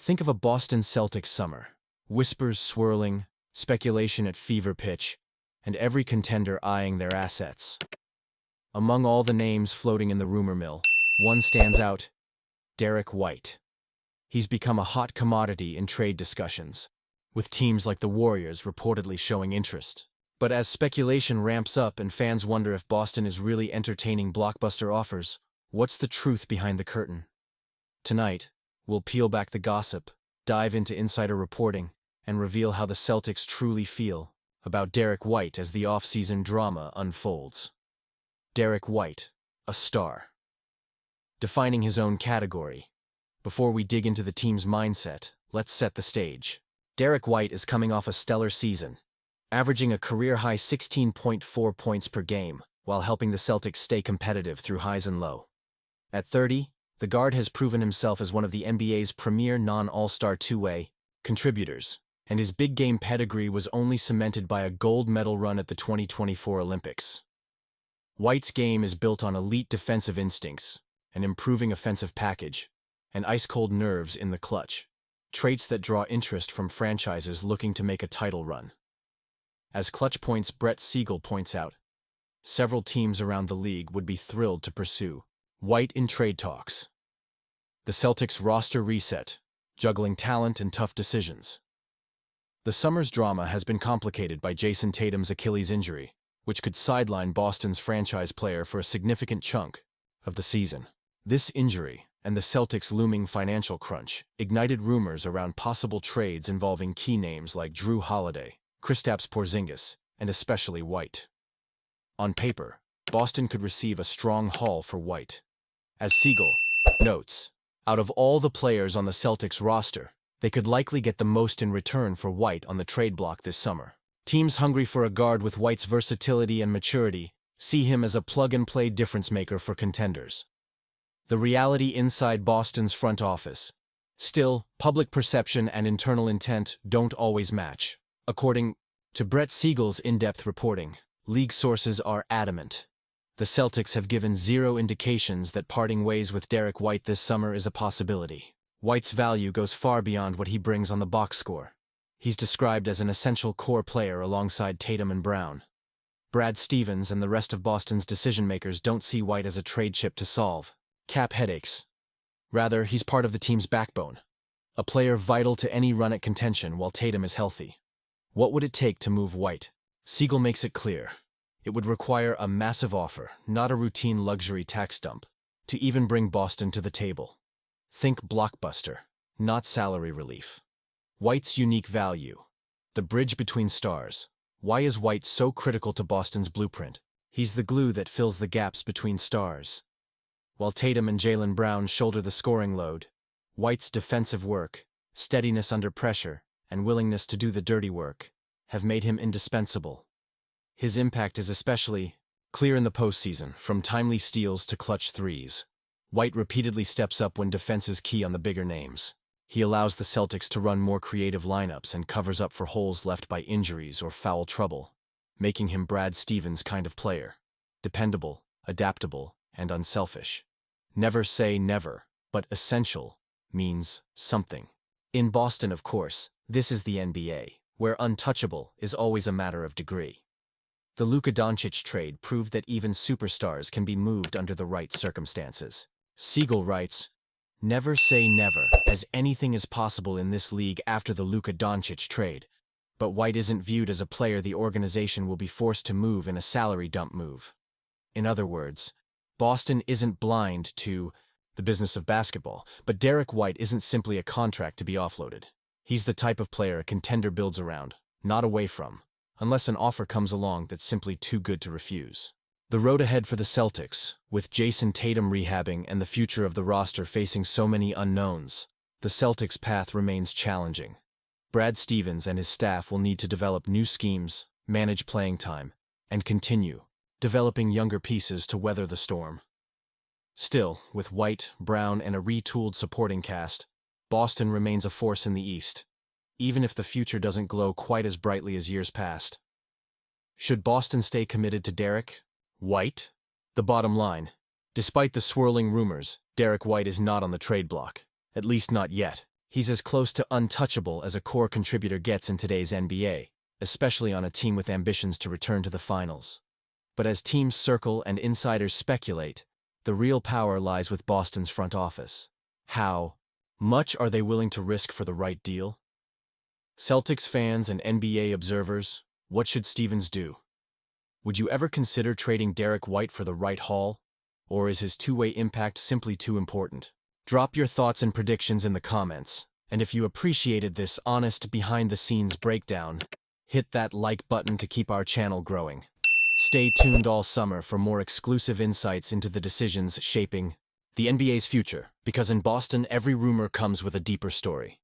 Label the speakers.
Speaker 1: Think of a Boston Celtics summer. Whispers swirling, speculation at fever pitch, and every contender eyeing their assets. Among all the names floating in the rumor mill, one stands out: Derrick White. He's become a hot commodity in trade discussions, with teams like the Warriors reportedly showing interest. But as speculation ramps up and fans wonder if Boston is really entertaining blockbuster offers, what's the truth behind the curtain? Tonight, we'll peel back the gossip, dive into insider reporting, and reveal how the Celtics truly feel about Derrick White as the off-season drama unfolds. Derrick White, a star. Defining his own category. Before we dig into the team's mindset, let's set the stage. Derrick White is coming off a stellar season, averaging a career-high 16.4 points per game, while helping the Celtics stay competitive through highs and lows. At 30, the guard has proven himself as one of the NBA's premier non-all-star two-way contributors, and his big-game pedigree was only cemented by a gold medal run at the 2024 Olympics. White's game is built on elite defensive instincts, an improving offensive package, and ice-cold nerves in the clutch, traits that draw interest from franchises looking to make a title run. As Clutch Point's Brett Siegel points out, several teams around the league would be thrilled to pursue White in trade talks. The Celtics roster reset, juggling talent and tough decisions. The summer's drama has been complicated by Jason Tatum's Achilles injury, which could sideline Boston's franchise player for a significant chunk of the season. This injury, and the Celtics' looming financial crunch, ignited rumors around possible trades involving key names like Drew Holiday, Kristaps Porzingis, and especially White. On paper, Boston could receive a strong haul for White. As Siegel notes, out of all the players on the Celtics roster, they could likely get the most in return for White on the trade block this summer. Teams hungry for a guard with White's versatility and maturity see him as a plug-and-play difference-maker for contenders. The reality inside Boston's front office. Still, public perception and internal intent don't always match. According to Brett Siegel's in-depth reporting, league sources are adamant. The Celtics have given zero indications that parting ways with Derrick White this summer is a possibility. White's value goes far beyond what he brings on the box score. He's described as an essential core player alongside Tatum and Brown. Brad Stevens and the rest of Boston's decision-makers don't see White as a trade chip to solve cap headaches. Rather, he's part of the team's backbone, a player vital to any run at contention while Tatum is healthy. What would it take to move White? Siegel makes it clear. It would require a massive offer, not a routine luxury tax dump, to even bring Boston to the table. Think blockbuster, not salary relief. White's unique value. The bridge between stars. Why is White so critical to Boston's blueprint? He's the glue that fills the gaps between stars. While Tatum and Jaylen Brown shoulder the scoring load, White's defensive work, steadiness under pressure, and willingness to do the dirty work have made him indispensable. His impact is especially clear in the postseason, from timely steals to clutch threes. White repeatedly steps up when defense is key on the bigger names. He allows the Celtics to run more creative lineups and covers up for holes left by injuries or foul trouble, making him Brad Stevens' kind of player. Dependable, adaptable, and unselfish. Never say never, but essential means something. In Boston, of course, this is the NBA, where untouchable is always a matter of degree. The Luka Doncic trade proved that even superstars can be moved under the right circumstances. Siegel writes, "Never say never, as anything is possible in this league after the Luka Doncic trade, but White isn't viewed as a player the organization will be forced to move in a salary dump move." In other words, Boston isn't blind to the business of basketball, but Derrick White isn't simply a contract to be offloaded. He's the type of player a contender builds around, not away from, unless an offer comes along that's simply too good to refuse. The road ahead for the Celtics, with Jason Tatum rehabbing and the future of the roster facing so many unknowns, the Celtics' path remains challenging. Brad Stevens and his staff will need to develop new schemes, manage playing time, and continue developing younger pieces to weather the storm. Still, with White, Brown, and a retooled supporting cast, Boston remains a force in the East, even if the future doesn't glow quite as brightly as years past. Should Boston stay committed to Derrick White? The bottom line: despite the swirling rumors, Derrick White is not on the trade block, at least not yet. He's as close to untouchable as a core contributor gets in today's NBA, especially on a team with ambitions to return to the finals. But as teams circle and insiders speculate, the real power lies with Boston's front office. How much are they willing to risk for the right deal? Celtics fans and NBA observers, what should Stevens do? Would you ever consider trading Derrick White for the right haul? Or is his two-way impact simply too important? Drop your thoughts and predictions in the comments, and if you appreciated this honest behind-the-scenes breakdown, hit that like button to keep our channel growing. Stay tuned all summer for more exclusive insights into the decisions shaping the NBA's future, because in Boston, every rumor comes with a deeper story.